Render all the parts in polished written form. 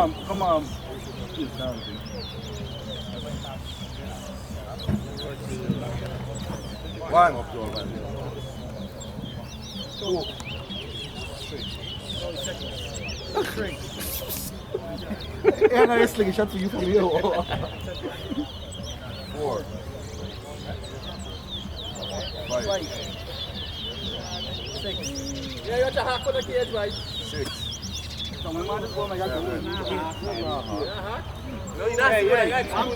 Come on. One. Two. Three. Yeah, I'm slinging shot for you from here. 4. 5. 6. Yeah, you have to hack on the cage, right? 6. So my mother's going like that. No, you're not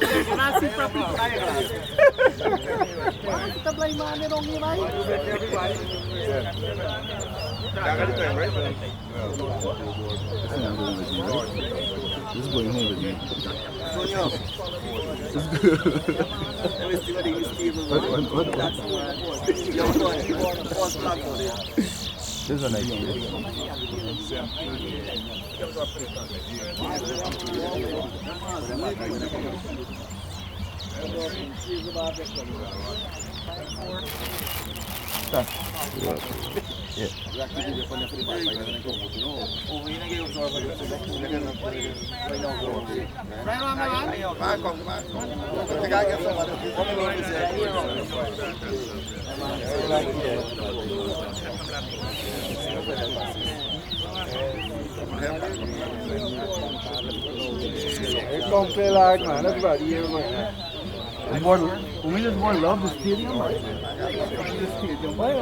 you're not seeing properly. What's the blind man in on me, right? This is going home with me. It's good. This is a nice one. Yeah. Don't play like man, that's about the year right we just more love the stadium, right? The stadium, right?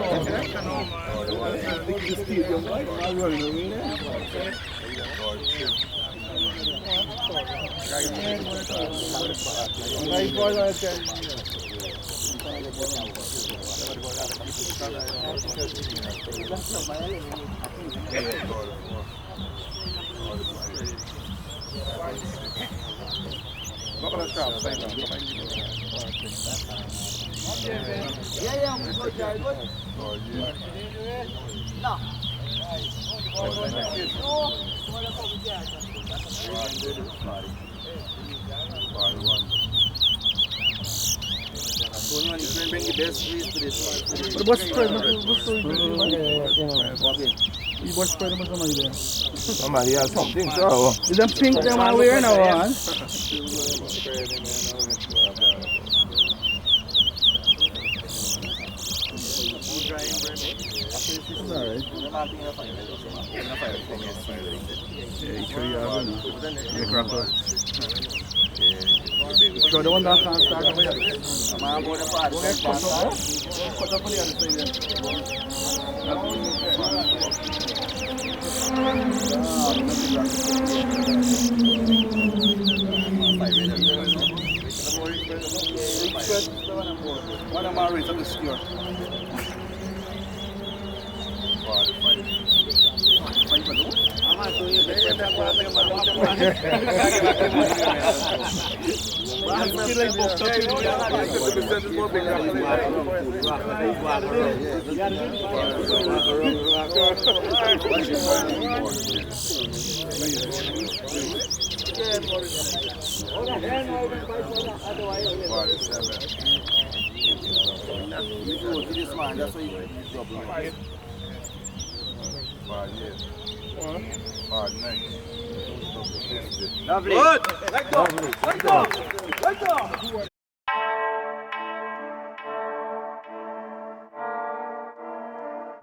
The stadium, right? I'm running away there. Nice boy, I tell Yeah, I'm good, guys. No. What's spread about somebody there? Somebody has something, so. Is them pink them are wearing now, man? Alright. Yeah, sure you have it. Sure the one that can't start over here. I'm going to cut up on the other side. One of my rates on the skirt. That's what you double. 5 years. 5 nights. Lovely. Good. Let go. Let go. Let go.